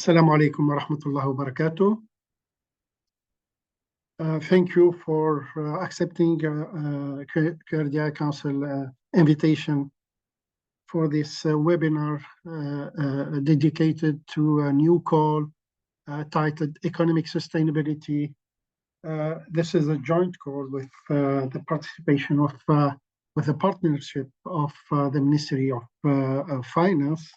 Assalamu alaikum wa rahmatullahi wa barakatuh. Thank you for accepting QRDI Council invitation for this webinar dedicated to a new call titled Economic Sustainability. This is a joint call with the participation of, with the partnership of the Ministry of Finance.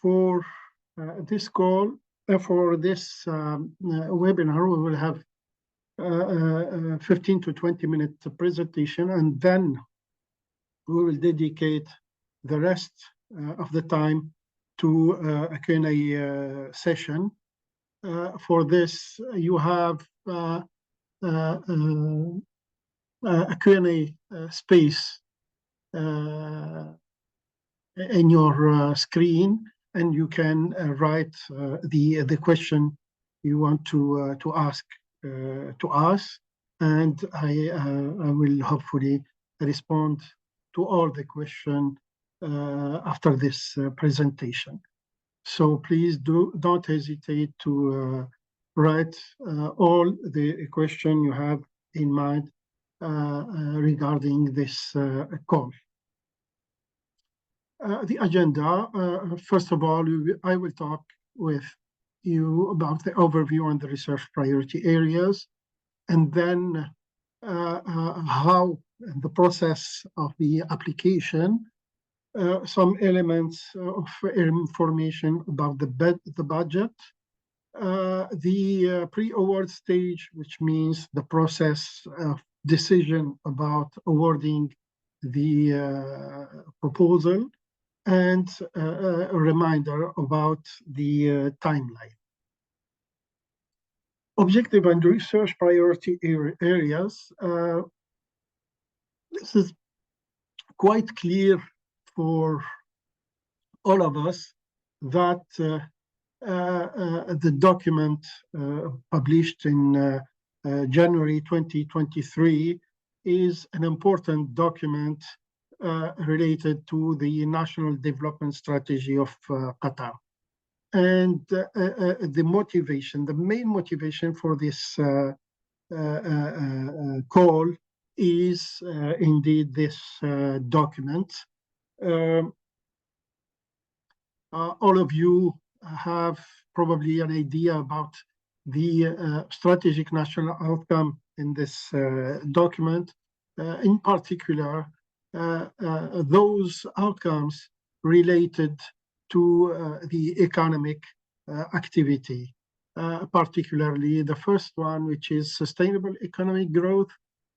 For this call, for this webinar, we will have 15 to 20 minute presentation, and then we will dedicate the rest of the time to a Q&A session. For this, you have a Q&A space in your screen, and you can write the question you want to ask to us, and I will hopefully respond to all the questions after this presentation. So please don't hesitate to write all the questions you have in mind regarding this call. The agenda, first of all, I will talk with you about the overview on the research priority areas, and then how the process of the application, some elements of information about the budget, the pre-award stage, which means the process of decision about awarding the proposal, and a reminder about the timeline. Objective and research priority areas. This is quite clear for all of us that the document published in January 2023 is an important document related to the national development strategy of Qatar. And the motivation, the main motivation for this call is indeed this document. All of you have probably an idea about the strategic national outcome in this document. In particular, those outcomes related to the economic activity, particularly the first one, which is sustainable economic growth,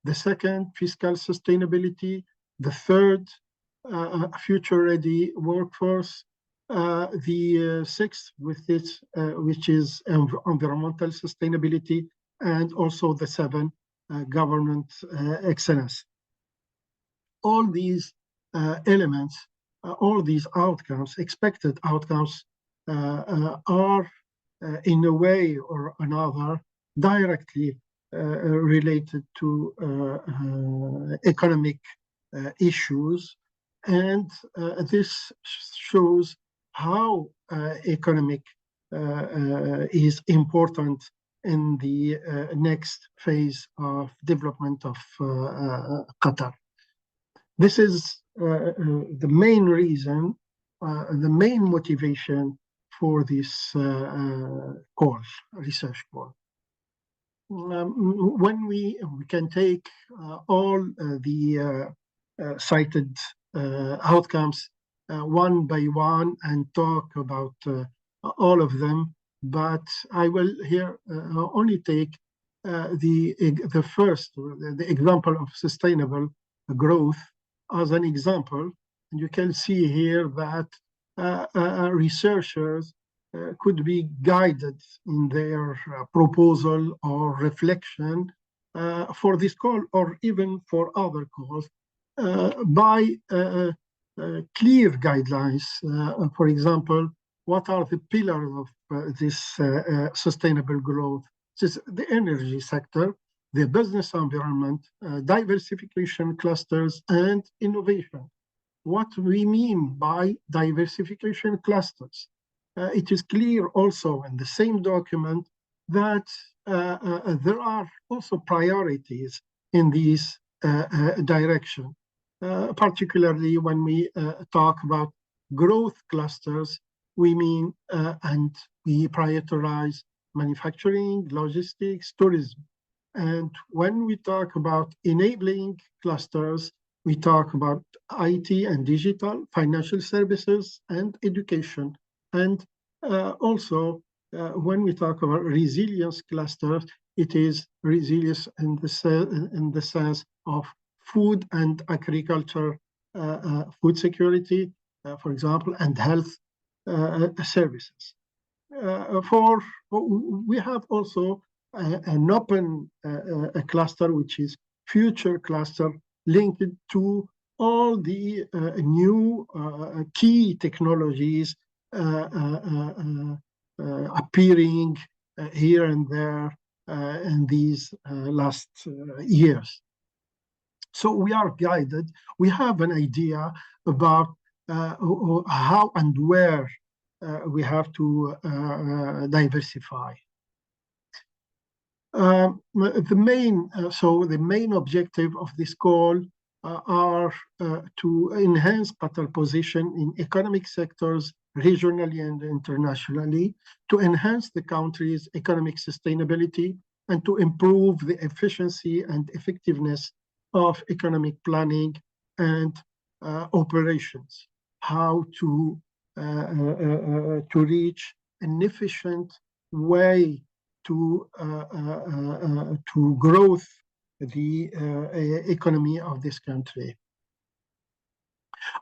the second, fiscal sustainability, the third, future-ready workforce, the sixth, with this, which is environmental sustainability, and also the seven, government excellence. All these elements, all these outcomes, expected outcomes, are in a way or another directly related to economic issues, and this shows how economic is important in the next phase of development of Qatar. This is the main reason, the main motivation for this call, research call. When we can take all the cited outcomes one by one and talk about all of them, but I will here only take the first, the example of sustainable growth as an example. And you can see here that researchers could be guided in their proposal or reflection for this call, or even for other calls, by clear guidelines. For example, what are the pillars of this sustainable growth? This is the energy sector, the business environment, diversification clusters, and innovation. what we mean by diversification clusters. It is clear also in the same document that there are also priorities in this direction, particularly when we talk about growth clusters. We mean and we prioritize manufacturing, logistics, tourism. And when we talk about enabling clusters, we talk about IT and digital, financial services, and education. And also, when we talk about resilience clusters, it is resilience in the sense of food and agriculture, food security, for example, and health services. We have also an open cluster, which is future cluster, linked to all the new key technologies appearing here and there in these last years. So we are guided. We have an idea about how and where we have to diversify. The main objective of this call are to enhance Qatar's position in economic sectors regionally and internationally, to enhance the country's economic sustainability, and to improve the efficiency and effectiveness of economic planning and operations. How to reach an efficient way to growth the economy of this country.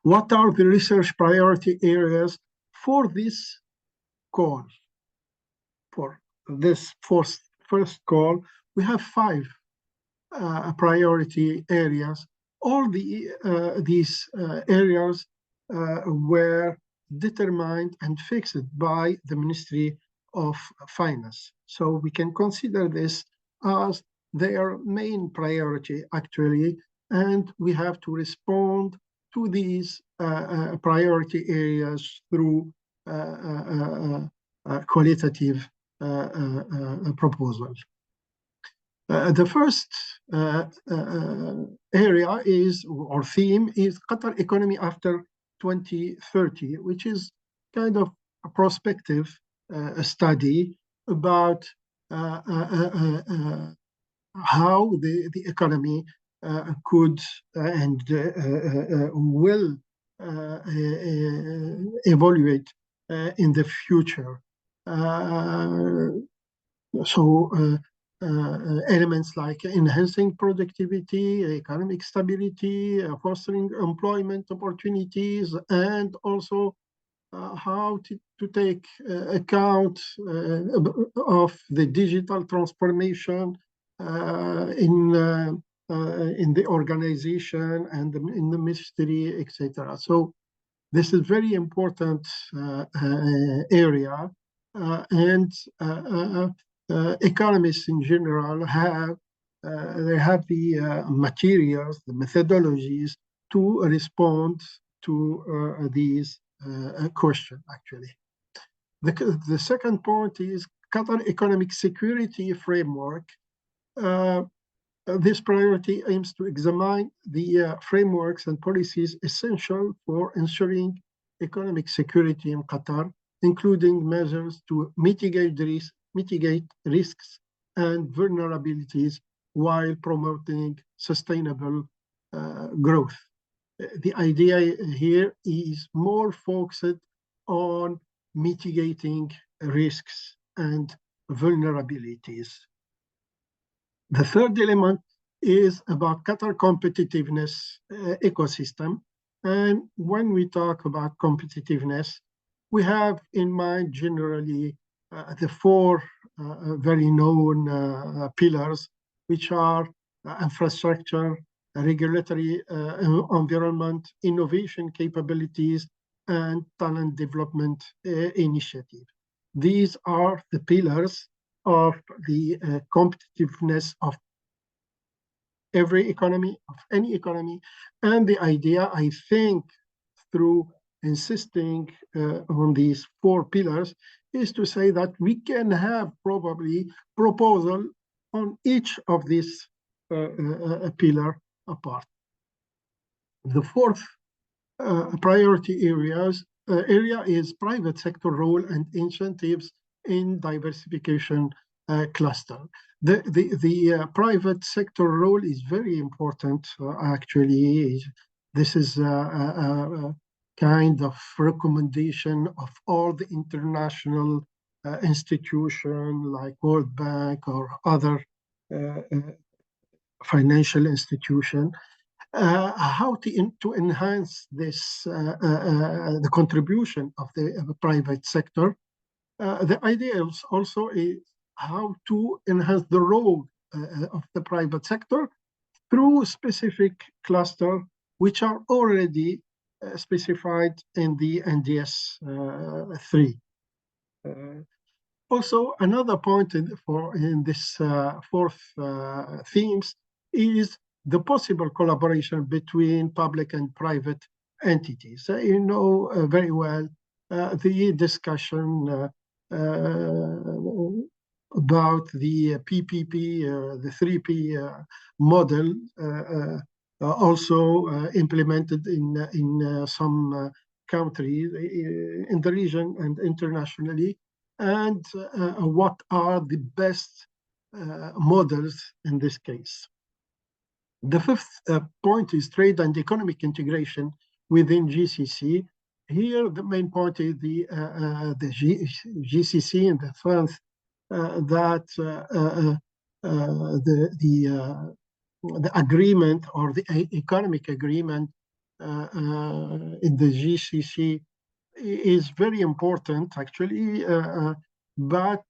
What are the research priority areas for this call? For this first call, we have 5 priority areas. All these areas were determined and fixed by the Ministry of Finance. So we can consider this as their main priority, actually, and we have to respond to these priority areas through qualitative proposals. The first area is, or theme, is Qatar economy after 2030, which is kind of a prospective study about how the economy could and will evaluate in the future. Elements like enhancing productivity, economic stability, fostering employment opportunities, and also how to take account of the digital transformation in the organization and in the ministry, etc. So this is very important area, and economists in general have the materials, the methodologies to respond to these question, actually. The second point is Qatar economic security framework. This priority aims to examine the frameworks and policies essential for ensuring economic security in Qatar, including measures to mitigate risks and vulnerabilities while promoting sustainable growth. The idea here is more focused on mitigating risks and vulnerabilities. The third element is about Qatar competitiveness ecosystem. And when we talk about competitiveness, we have in mind generally the 4 very known pillars, which are infrastructure, regulatory environment, innovation capabilities, and talent development initiative. These are the pillars of the competitiveness of every economy, of any economy. And the idea, I think, through insisting on these 4 pillars is to say that we can have probably proposal on each of these pillar apart. The fourth priority area is private sector role and incentives in diversification cluster. The private sector role is very important, actually. This is a kind of recommendation of all the international institutions like World Bank or other financial institution. How to enhance this the contribution of the private sector. The idea is also how to enhance the role of the private sector through specific cluster which are already specified in the NDS 3. Also, another point in this fourth themes is the possible collaboration between public and private entities. You know very well the discussion about the PPP, the 3P model, also implemented in some countries in the region and internationally, and what are the best models in this case. The fifth point is trade and economic integration within GCC. Here, the main point is the GCC in the sense that the agreement or the economic agreement in the GCC is very important, actually, but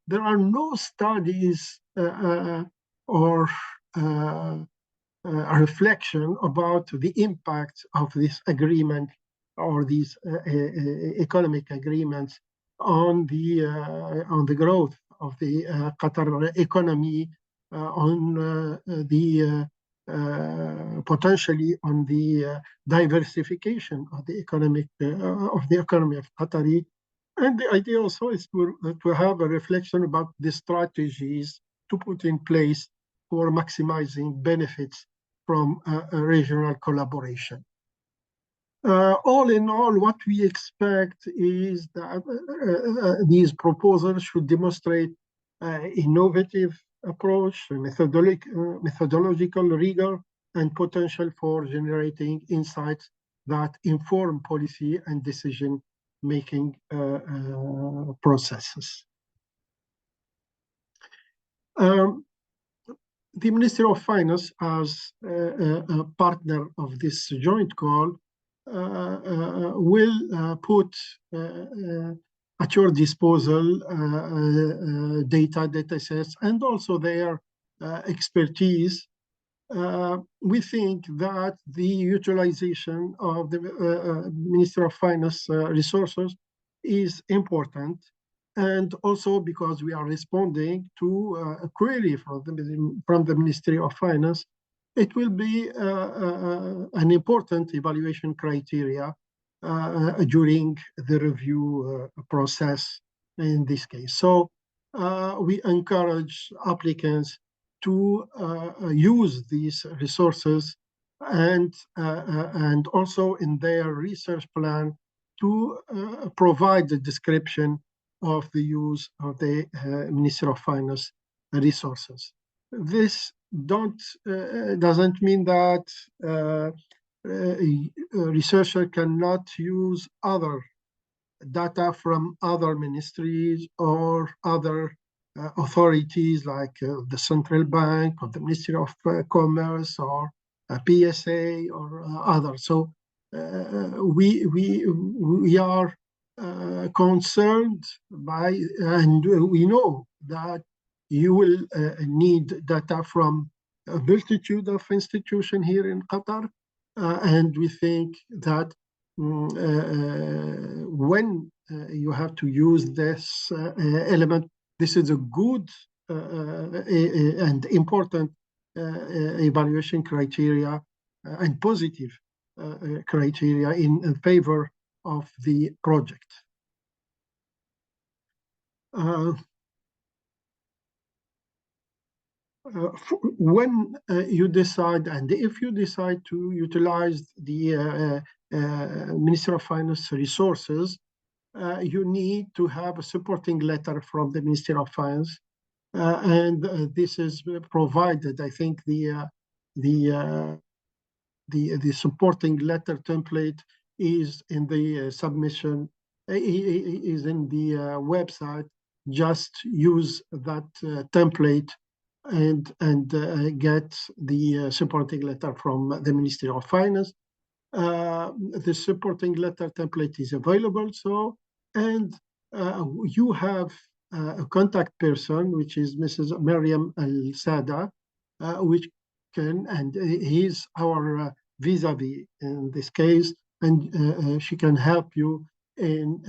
there are no studies or a reflection about the impact of this agreement or these economic agreements on the growth of the Qatar economy, on the potentially on the diversification of the economy of Qatari. And the idea also is to have a reflection about the strategies to put in place for maximizing benefits from a regional collaboration. All in all, what we expect is that these proposals should demonstrate innovative approach, methodological rigor, and potential for generating insights that inform policy and decision-making processes. The Ministry of Finance, as a partner of this joint call, will put at your disposal data sets and also their expertise. We think that the utilization of the Ministry of Finance resources is important, and also because we are responding to a query from the Ministry of Finance, it will be an important evaluation criteria during the review process in this case. So we encourage applicants to use these resources and also in their research plan to provide the description of the use of the Ministry of Finance resources. This doesn't mean that a researcher cannot use other data from other ministries or other authorities like the Central Bank or the Ministry of Commerce or PSA or others. So we are concerned by, and we know that you will need data from a multitude of institutions here in Qatar, and we think that when you have to use this element, this is a good and important evaluation criteria and positive criteria in favor of the project. When you decide, and if you decide to utilize the Ministry of Finance resources, you need to have a supporting letter from the Ministry of Finance, and this is provided. I think the supporting letter template is in the submission, is in the website. Just use that template and get the supporting letter from the Ministry of Finance. The supporting letter template is available, and you have a contact person, which is Mrs. Mariam Al-Sada, which can, and he's our vis-a-vis in this case, and she can help you in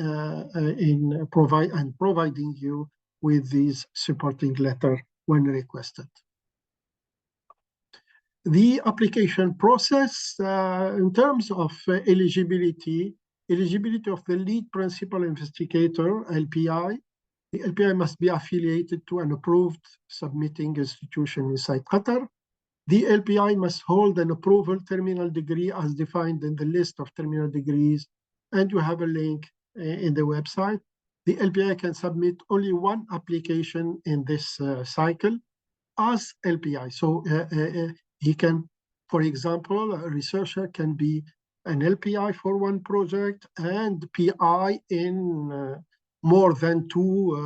providing you with these supporting letter when requested. The application process, in terms of eligibility of the lead principal investigator, LPI. The LPI must be affiliated to an approved submitting institution inside Qatar. The LPI must hold an approval terminal degree as defined in the list of terminal degrees, and you have a link in the website. The LPI can submit only one application in this cycle as LPI. So he can, for example, a researcher can be an LPI for one project and PI in more than two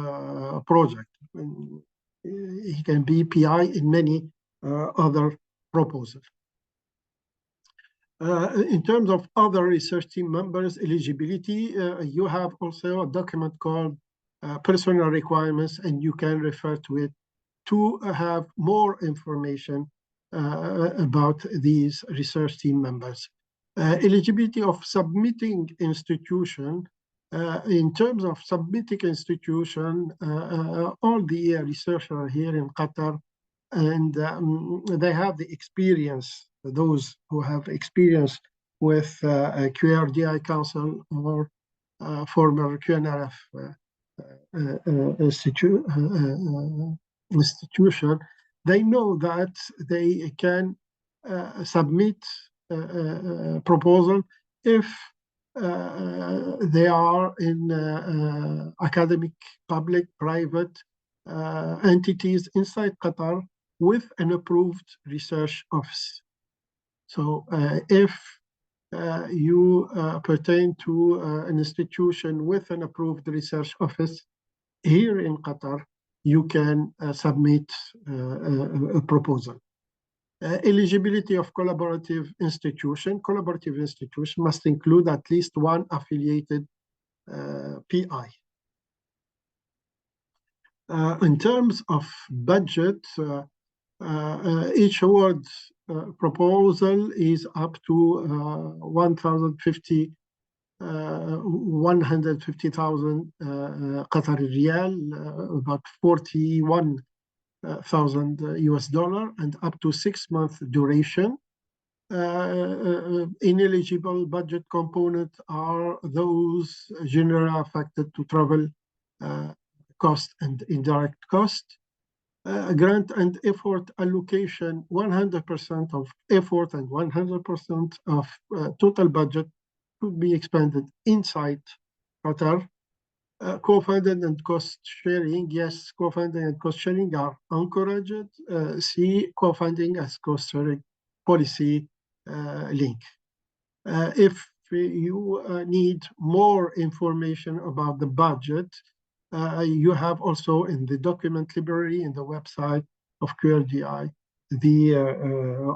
projects. He can be PI in many other proposals. In terms of other research team members eligibility, you have also a document called personal requirements, and you can refer to it to have more information about these research team members. Eligibility of submitting institution. In terms of submitting institution, all the researchers here in Qatar, and they have the experience, those who have experience with QRDI Council or former QNRF institution, they know that they can submit a proposal if they are in academic, public, private entities inside Qatar with an approved research office. So if you pertain to an institution with an approved research office here in Qatar, you can submit a proposal. Eligibility of collaborative institution. Collaborative institution must include at least one affiliated PI. In terms of budget, each award proposal is up to 150,000 Qatari riyal, about 41,000 US dollar, and up to 6 month duration. Ineligible budget component are those generally affected to travel cost and indirect cost. Grant and effort allocation, 100% of effort and 100% of total budget could be expended inside Qatar. Co-funding and cost sharing, yes, co-funding and cost sharing are encouraged. See co-funding as cost sharing policy link. If you need more information about the budget, you have also in the document library in the website of QRDI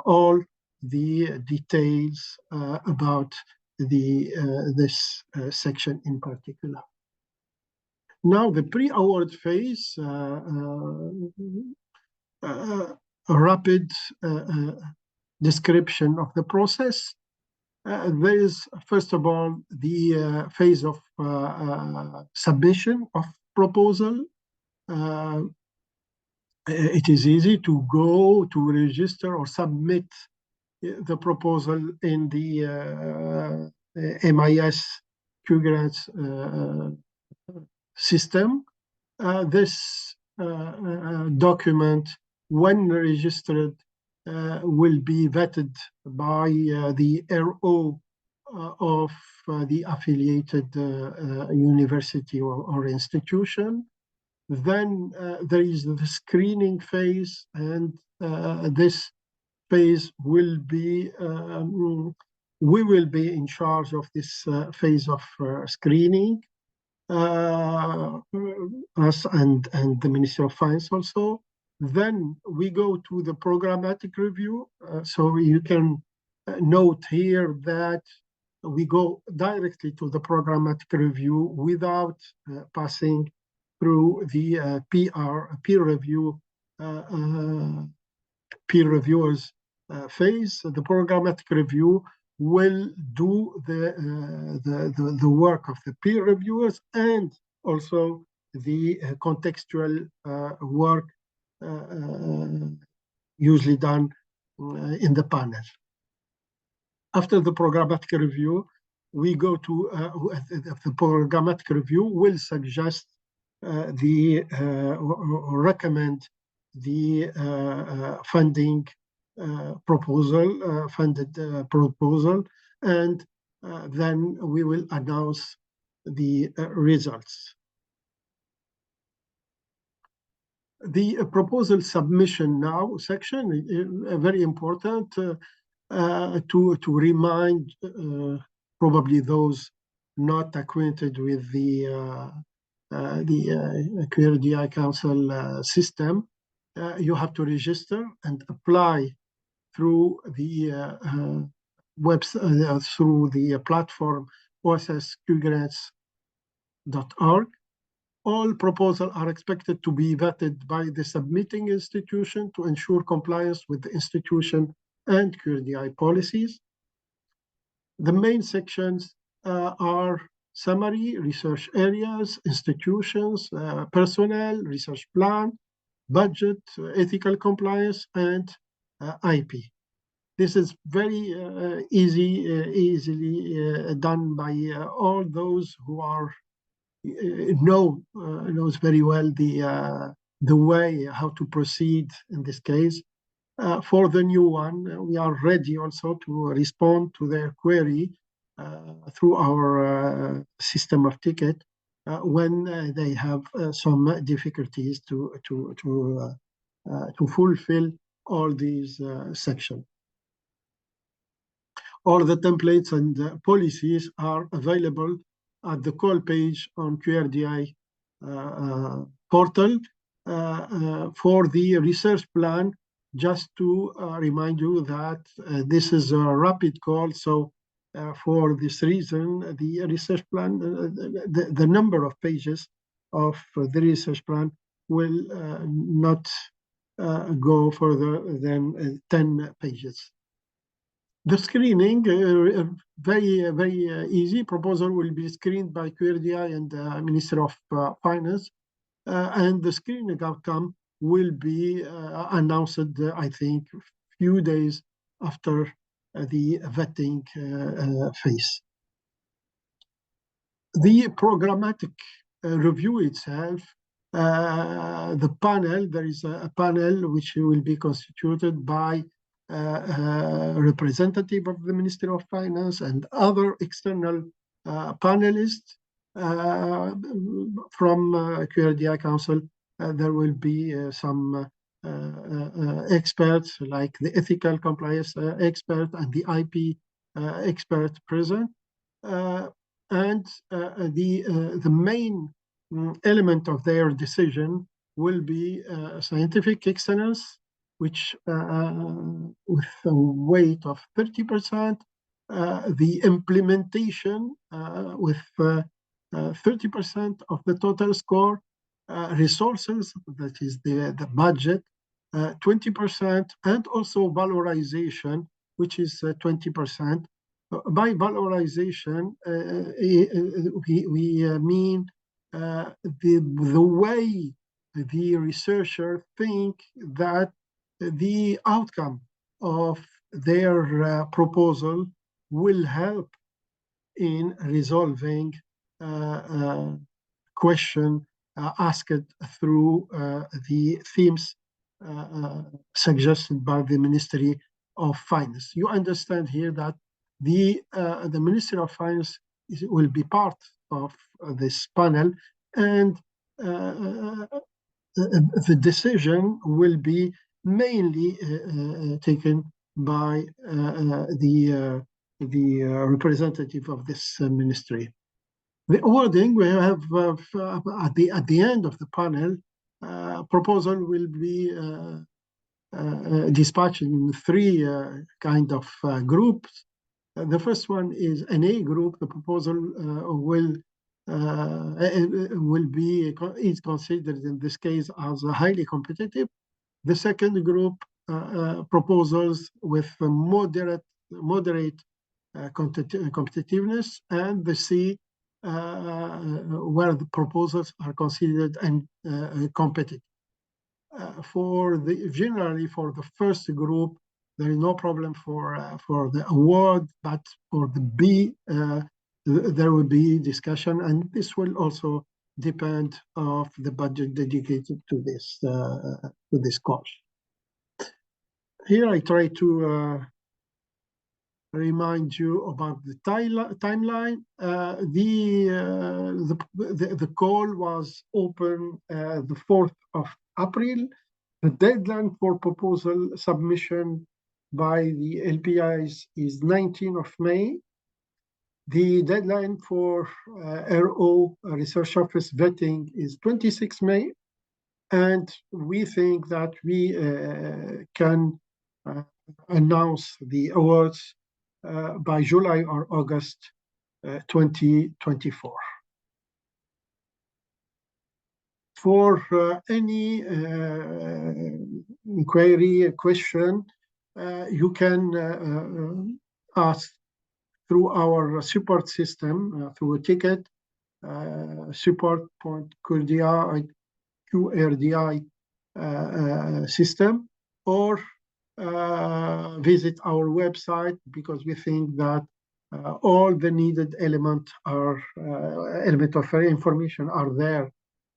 all the details about this section in particular. Now the pre-award phase, a rapid description of the process. There is, first of all, the phase of submission of proposal. It is easy to go to register or submit the proposal in the MIS QGrants system. This document, when registered, will be vetted by the RO of the affiliated university or institution. Then there is the screening phase, and this phase will be, we will be in charge of this phase of screening, us and the Ministry of Finance also. Then we go to the programmatic review. So you can note here that we go directly to the programmatic review without passing through the peer reviewers phase. The programmatic review will do the work of the peer reviewers and also the contextual work usually done in the panel. After the programmatic review, we go to the programmatic review will suggest recommend the funding proposal, funded proposal, and then we will announce the results. The proposal submission now section is very important to remind probably those not acquainted with the QRDI Council system. You have to register and apply through the website, through the platform ossqgrants.org. All proposals are expected to be vetted by the submitting institution to ensure compliance with the institution and QRDI policies. The main sections are summary, research areas, institutions, personnel, research plan, budget, ethical compliance, and IP. This is very easily done by all those who are knows very well the way how to proceed in this case. For the new one, we are ready also to respond to their query through our system of ticket when they have some difficulties to fulfill all these sections. All the templates and policies are available at the call page on QRDI portal. For the research plan, just to remind you that this is a rapid call, so for this reason, the research plan, the number of pages of the research plan will not go further than 10 pages. The screening, very easy. Proposal will be screened by QRDI and Minister of Finance, and the screening outcome will be announced, I think, a few days after the vetting phase. The programmatic review itself, the panel, there is a panel which will be constituted by representative of the Ministry of Finance and other external panelists from QRDI Council. There will be some experts like the ethical compliance expert and the IP expert present. And the main element of their decision will be scientific excellence, which with a weight of 30%, the implementation with 30% of the total score, resources, that is the budget, 20%, and also valorization, which is 20%. By valorization, we mean the way the researcher think that the outcome of their proposal will help in resolving question asked through the themes suggested by the Ministry of Finance. You understand here that the Ministry of Finance will be part of this panel, and the decision will be mainly taken by the representative of this ministry. The awarding we have at the end of the panel, proposal will be dispatched in three kind of groups. The first one is an A group. The proposal is considered in this case as highly competitive. The second group, proposals with moderate competitiveness, and the C, where the proposals are considered competitive. Generally for the first group, there is no problem for the award, but for the B, there will be discussion, and this will also depend of the budget dedicated to this course. Here I try to remind you about the timeline. The call was open the 4th of April. The deadline for proposal submission by the LPIs is 19th of May. The deadline for RO Research Office vetting is 26 May. And we think that we can announce the awards by July or August 2024. For any inquiry, question, you can ask through our support system, through a ticket, support.QRDI system, or visit our website, because we think that all the needed element of information are there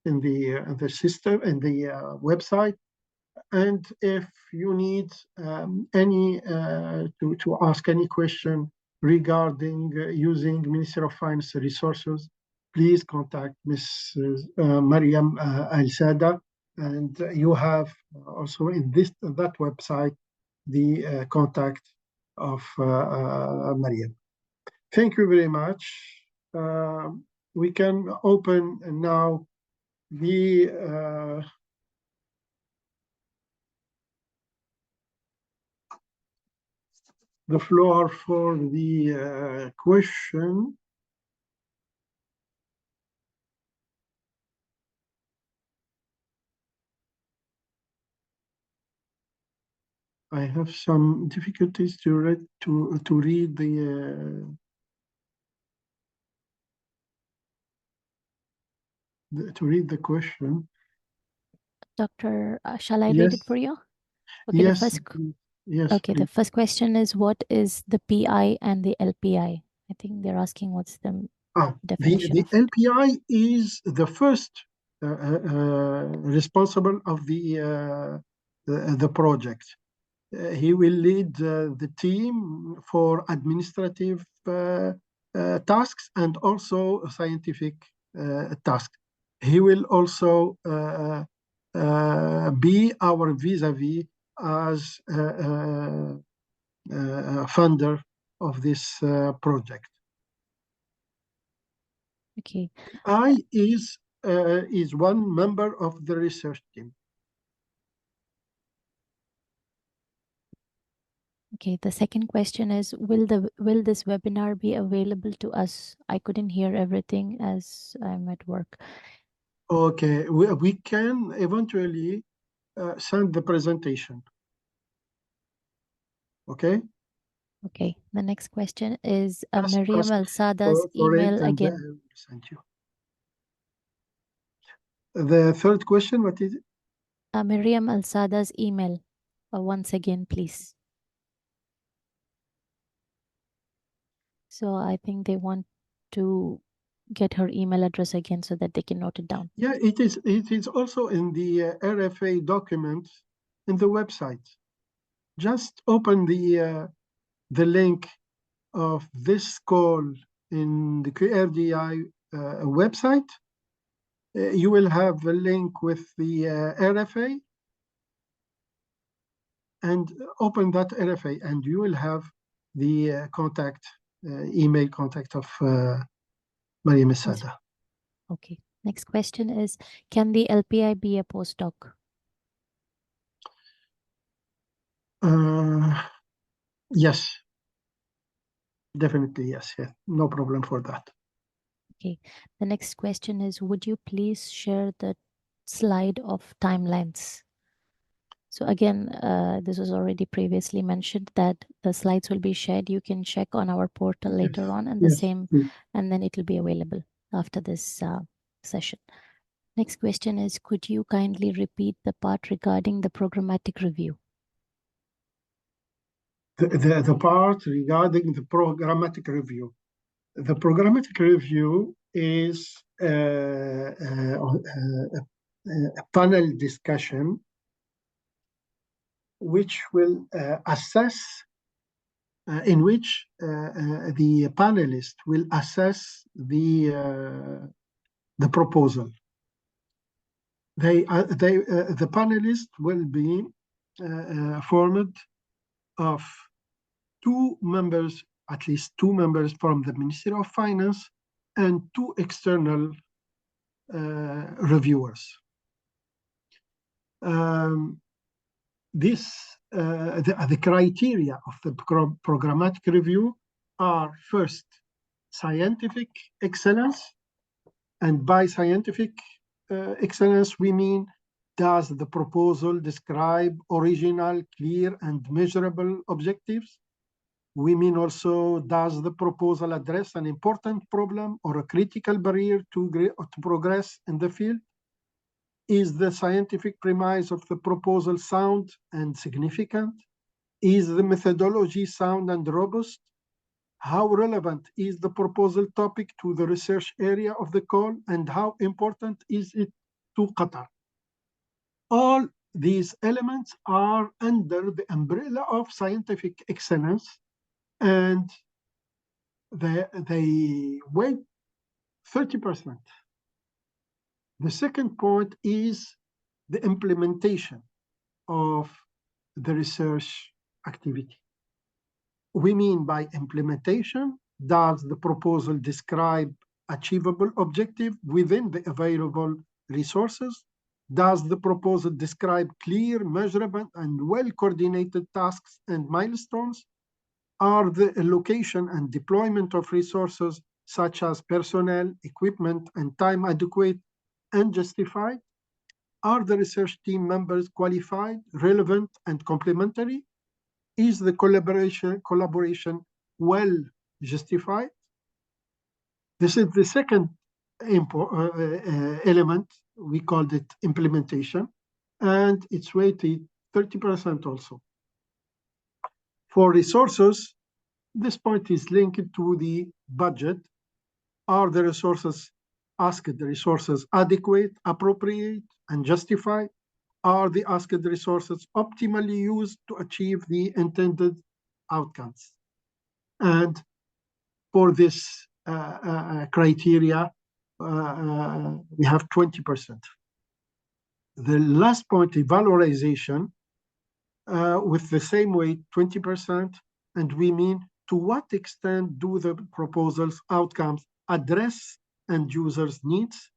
in the system, in the website. And if you need any to ask any question regarding using Ministry of Finance resources, please contact Mrs. Mariam Al-Sada, and you have also in that website the contact of Mariam. Thank you very much. We can open now the floor for the question. I have some difficulties to read the question. Doctor, shall I read it for you? Okay, yes. Yes. Okay, please. The first question is, what is the PI and the LPI? I think they're asking what's the definition. The LPI is the first responsible of the project. He will lead the team for administrative tasks and also scientific tasks. He will also be our vis-a-vis as funder of this project. Okay. I is one member of the research team. Okay, the second question is, will this webinar be available to us? I couldn't hear everything as I'm at work. Okay, we can eventually send the presentation. Okay. Okay, the next question is Mariam Al-Sada's email again. Thank you. The third question, what is it? Mariam Al-Sada's email. Once again, please. So I think they want to get her email address again so that they can note it down. Yeah, it is also in the RFA document in the website. Just open the link of this call in the QRDI website. You will have a link with the RFA, and open that RFA, and you will have the email contact of Mariam Sada. Okay. Next question is, can the LPI be a postdoc? Yes, definitely yes. Yeah, no problem for that. Okay. The next question is, would you please share the slide of timelines? So again, this was already previously mentioned that the slides will be shared. You can check on our portal later on, and the same, and then it will be available after this session. Next question is, could you kindly repeat the part regarding the programmatic review? The part regarding the programmatic review. The programmatic review is a panel discussion which will assess, in which the panelists will assess the proposal. The panelists will be formed of at least two members from the Ministry of Finance and two external reviewers. The criteria of the programmatic review are, first, scientific excellence, and by scientific excellence we mean, does the proposal describe original, clear, and measurable objectives? We mean also, does the proposal address an important problem or a critical barrier to progress in the field? Is the scientific premise of the proposal sound and significant? Is the methodology sound and robust? How relevant is the proposal topic to the research area of the call, and how important is it to Qatar? All these elements are under the umbrella of scientific excellence, and they weigh 30%. The second point is the implementation of the research activity. We mean by implementation, does the proposal describe achievable objective within the available resources? Does the proposal describe clear, measurable, and well-coordinated tasks and milestones? Are the allocation and deployment of resources, such as personnel, equipment, and time, adequate and justified? Are the research team members qualified, relevant, and complementary? Is the collaboration well justified? This is the second element. We called it implementation, and it's weighted 30% also. For resources, this point is linked to the budget. Are the resources adequate, appropriate, and justified? Are the asked resources optimally used to achieve the intended outcomes? And for this criteria, we have 20%. The last point is valorization, with the same weight, 20%, and we mean, to what extent do the proposal's outcomes address end users' needs,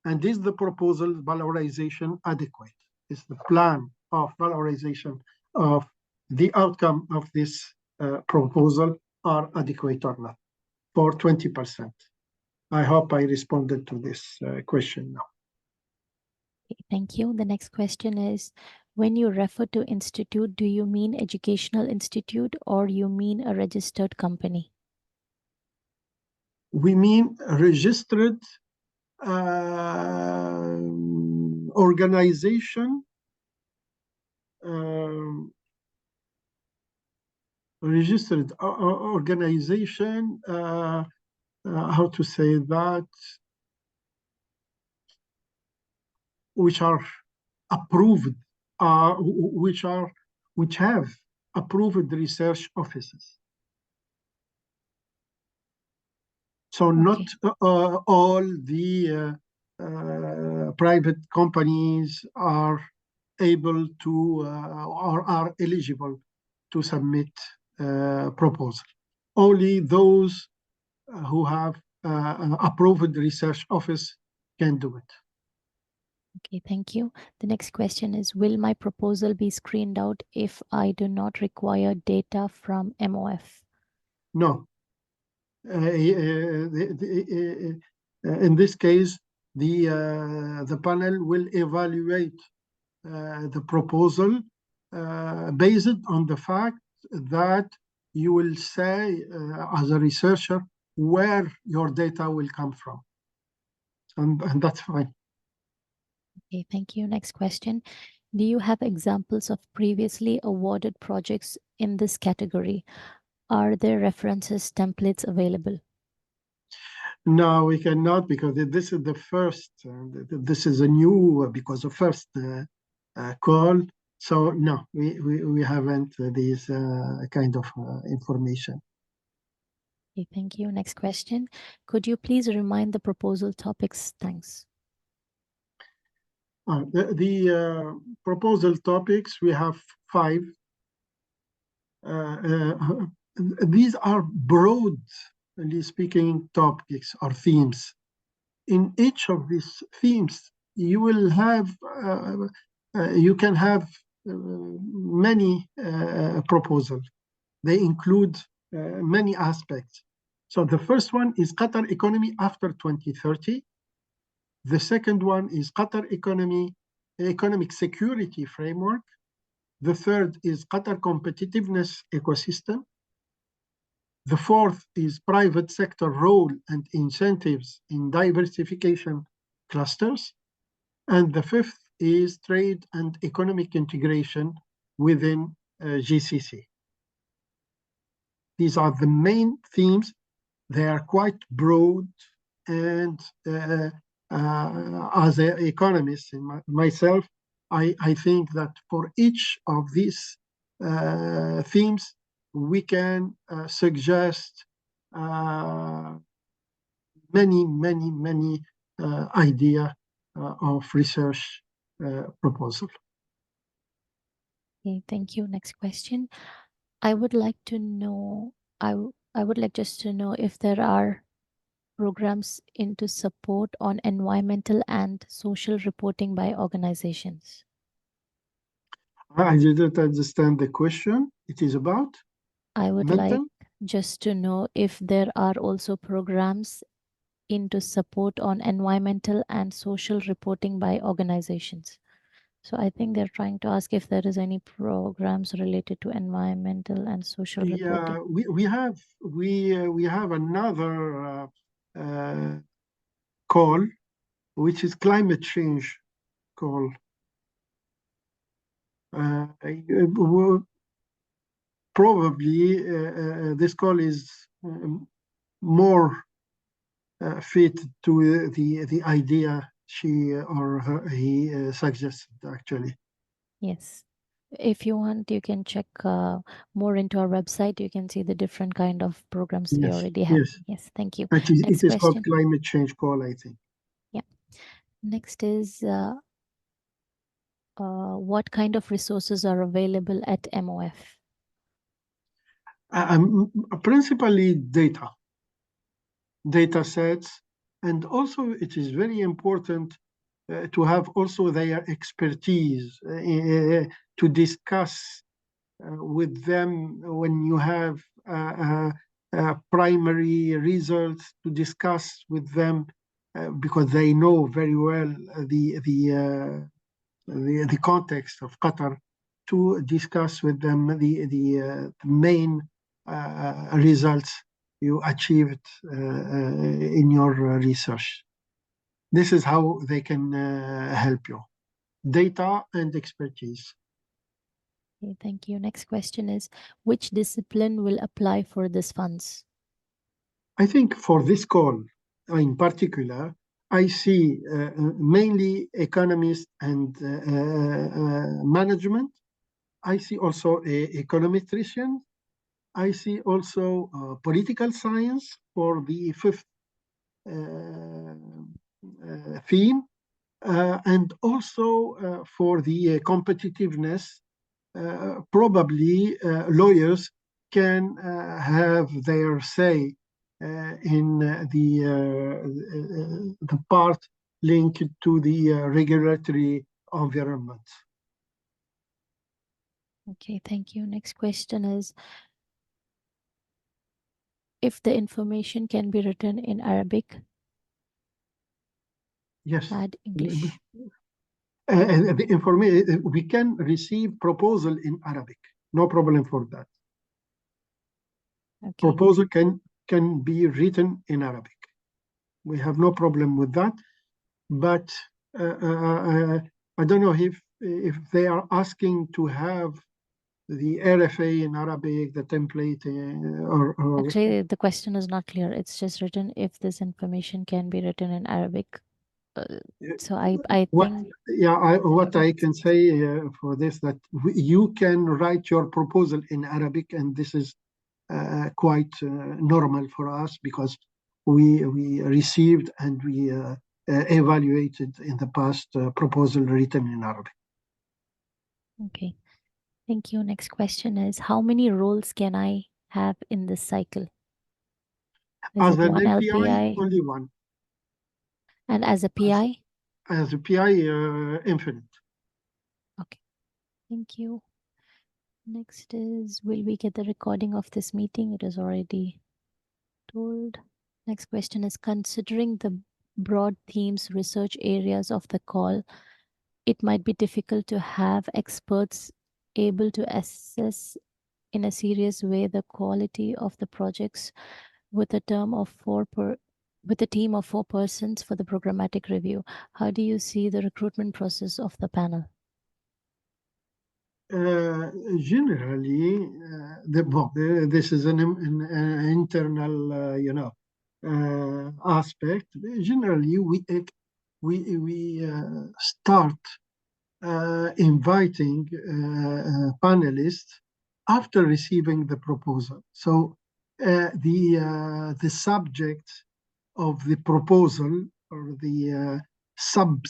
and is the proposal valorization adequate? Is the plan of valorization of the outcome of this proposal are adequate or not, for 20%. I hope I responded to this question now. Thank you. The next question is, when you refer to institute, do you mean educational institute or you mean a registered company? We mean a registered organization registered organization, how to say that, which are approved, which have approved research offices. So not all the private companies are able to or are eligible to submit proposal. Only those who have approved research office can do it. Okay, thank you. The next question is, will my proposal be screened out if I do not require data from MOF? No. In this case, the panel will evaluate the proposal based on the fact that you will say, as a researcher, where your data will come from. And that's fine. Okay, thank you. Next question. Do you have examples of previously awarded projects in this category? Are there references, templates available? No, we cannot, because this is the first, this is a new, because the first call. So no, we haven't these kind of information. Okay, thank you. Next question. Could you please remind the proposal topics? Thanks. The proposal topics, we have 5. These are broadly speaking topics or themes. In each of these themes, you will have, you can have many proposals. They include many aspects. So the first one is Qatar economy after 2030. The second one is Qatar economic security framework. The third is Qatar competitiveness ecosystem. The fourth is private sector role and incentives in diversification clusters. And the fifth is trade and economic integration within GCC. These are the main themes. They are quite broad, and as an economist myself, I think that for each of these themes, we can suggest many idea of research proposal. Okay, thank you. Next question. I would like to know, I would like just to know if there are programs into support on environmental and social reporting by organizations. I didn't understand the question. It is about? I would like just to know if there are also programs into support on environmental and social reporting by organizations. So I think they're trying to ask if there is any programs related to environmental and social reporting. Yeah, we have another call, which is climate change call. Probably this call is more fit to the idea she or he suggested, actually. Yes. If you want, you can check more into our website. You can see the different kind of programs we already have. Yes, thank you. It is called climate change call, I think. Yeah. Next is what kind of resources are available at MOF? Principally data sets, and also it is very important to have also their expertise to discuss with them when you have primary results, to discuss with them because they know very well the context of Qatar, to discuss with them the main results you achieved in your research. This is how they can help you. Data and expertise. Okay, thank you. Next question is, which discipline will apply for these funds? I think for this call in particular, I see mainly economists and management. I see also econometricians. I see also political science for the fifth theme, and also for the competitiveness. Probably lawyers can have their say in the part linked to the regulatory environment. Okay, thank you. Next question is, if the information can be written in Arabic, Yes. add English. The information, we can receive proposal in Arabic. No problem for that. Okay. Proposal can be written in Arabic. We have no problem with that. But I don't know if they are asking to have the RFA in Arabic, the template, or Actually, the question is not clear. It's just written if this information can be written in Arabic. So I what, think. yeah, what I can say for this, that you can write your proposal in Arabic, and this is quite normal for us, because we received and we evaluated in the past proposal written in Arabic. Okay, thank you. Next question is, how many roles can I have in this cycle? Is As it an one LPI, LPI? only one. And as a PI? As a PI, infinite. Okay, thank you. Next is, will we get the recording of this meeting? It is already told. Next question is, considering the broad themes, research areas of the call, it might be difficult to have experts able to assess in a serious way the quality of the projects with a team of 4 persons for the programmatic review. How do you see the recruitment process of the panel? Generally, this is an internal, aspect. Generally, we start inviting panelists after receiving the proposal. So the subject of the proposal, or the sub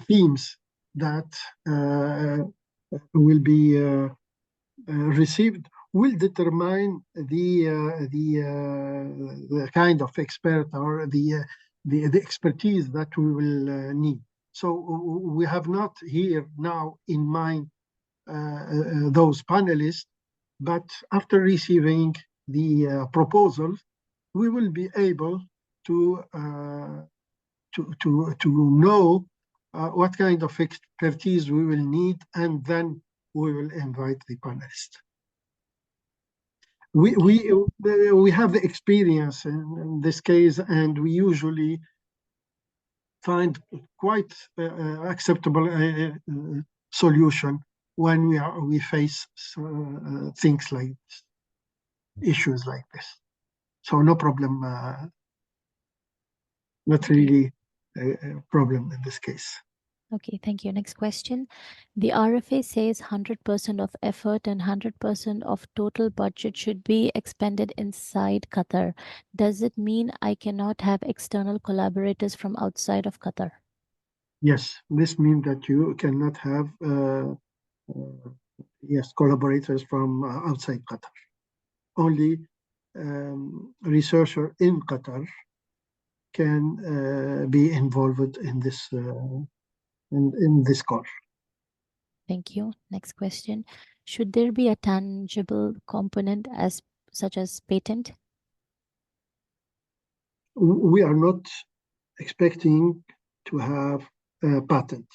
themes that will be received, will determine the kind of expert, or the expertise that we will need. So we have not here now in mind those panelists, but after receiving the proposal, we will be able to know what kind of expertise we will need, and then we will invite the panelists. We have the experience in this case, and we usually find quite acceptable solution when we face things like this, issues like this. So no problem, not really a problem in this case. Okay, thank you. Next question. The RFA says 100% of effort and 100% of total budget should be expended inside Qatar. Does it mean I cannot have external collaborators from outside of Qatar? Yes, this means that you cannot have collaborators from outside Qatar. Only researcher in Qatar can be involved in this in this course. Thank you. Next question. Should there be a tangible component such as patent? We are not expecting to have a patent.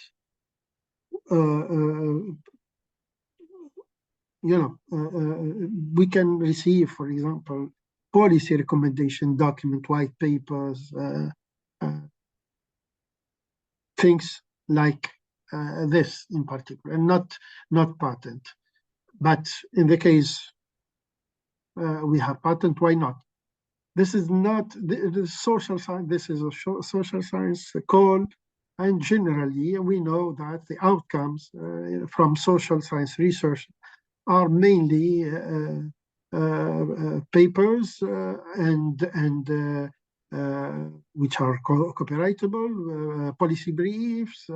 We can receive, for example, policy recommendation document, white papers, things like this in particular, and not patent. But in the case we have patent, why not? This is not the social science. This is a social science call, and generally we know that the outcomes from social science research are mainly papers and which are copyrightable, policy briefs,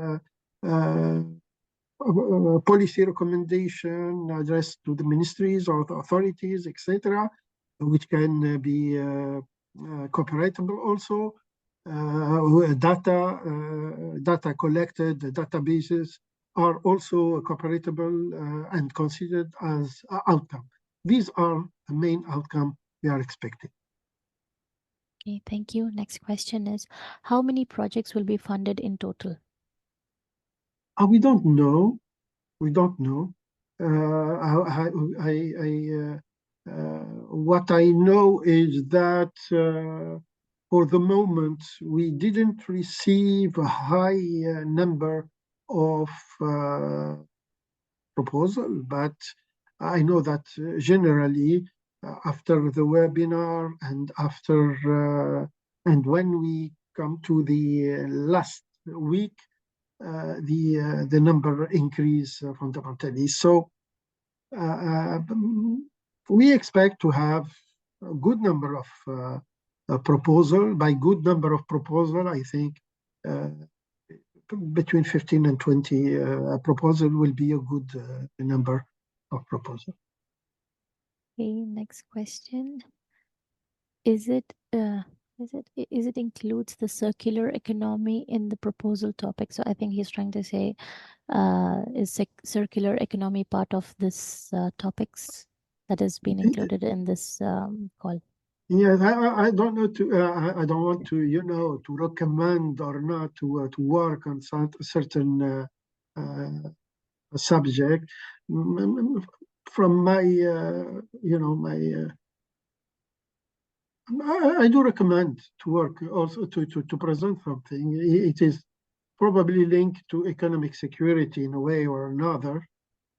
policy recommendation addressed to the ministries or the authorities, etc., which can be copyrightable also. Data collected, databases are also copyrightable and considered as outcome. These are the main outcome we are expecting. Okay, thank you. Next question is, how many projects will be funded in total? We don't know. We don't know. What I know is that for the moment, we didn't receive a high number of proposal, but I know that generally after the webinar and and when we come to the last week, the number increase fundamentally. So we expect to have a good number of proposal. By good number of proposal, I think between 15 and 20 proposal will be a good number of proposal. Okay, next question. Is it includes the circular economy in the proposal topic? So I think he's trying to say, is circular economy part of this topics that has been included in this call? Yes, I don't know I don't want to to recommend or not to work on certain subject. From my I do recommend to work also to present something. It is probably linked to economic security in a way or another.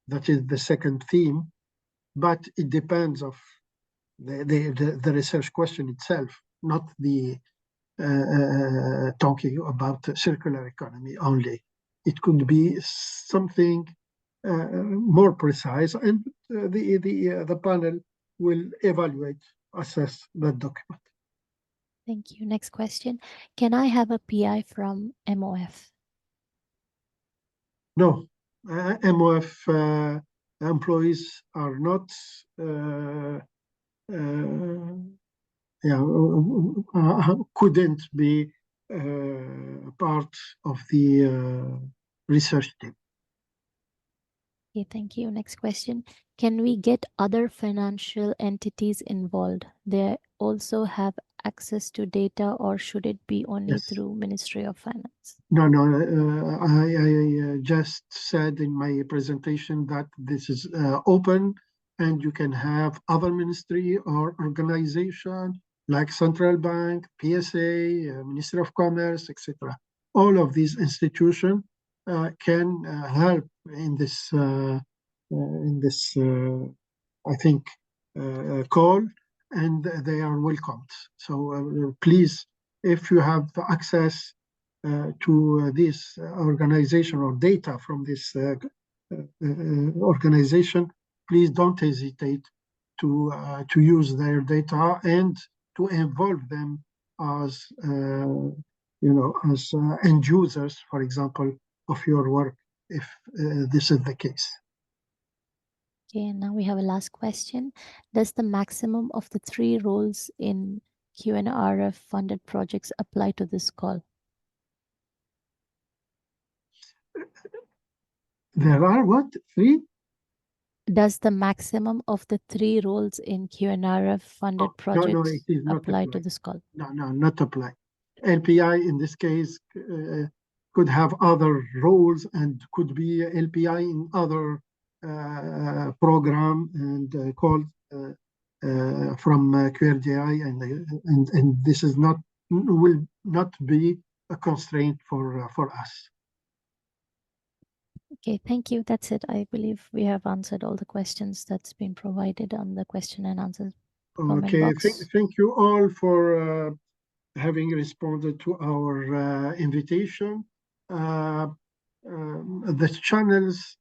That is the second theme, but it depends of the research question itself, not the talking about circular economy only. It could be something more precise, and the panel will evaluate, assess that document. Thank you. Next question. Can I have a PI from MOF? No, MOF employees are not couldn't be part of the research team. Okay, thank you. Next question. Can we get other financial entities involved? They also have access to data, or should it be only through Ministry of Finance? No, I just said in my presentation that this is open, and you can have other ministry or organization like Central Bank, PSA, Ministry of Commerce, etc. All of these institutions can help in this I think call, and they are welcomed. So please, if you have access to this organization or data from this organization, please don't hesitate to use their data and to involve them as as end users, for example, of your work, if this is the case. Okay, now we have a last question. Does the maximum of the 3 roles in QNRF funded projects apply to this call? There are what? 3? Does the maximum of the 3 roles in QNRF funded projects no, it is not apply to this call? No, not apply. LPI in this case could have other roles and could be LPI in other program and called from QRDI, and this is will not be a constraint for us. Okay, thank you. That's it. I believe we have answered all the questions that's been provided on the question and answer comment Okay, box. thank you all for having responded to our invitation. The channels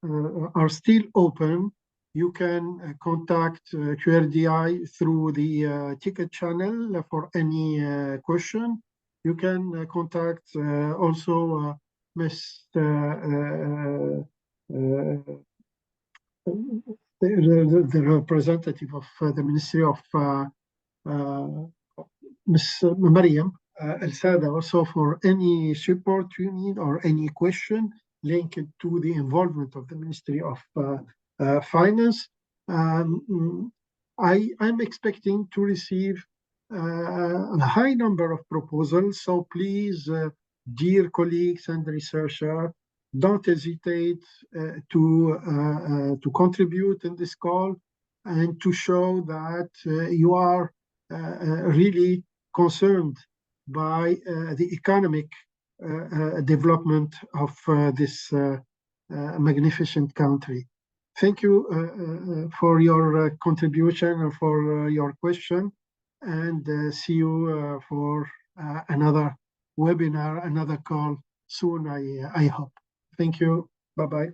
are still open. You can contact QRDI through the ticket channel for any question. You can contact also Mr. The representative of the Ministry of Ms. Mariam Al-Sada also for any support you need or any question linked to the involvement of the Ministry of Finance. I'm expecting to receive a high number of proposals, so please, dear colleagues and researchers, don't hesitate to contribute in this call and to show that you are really concerned by the economic development of this magnificent country. Thank you for your contribution and for your question, and see you for another webinar, another call soon, I hope. Thank you. Bye-bye.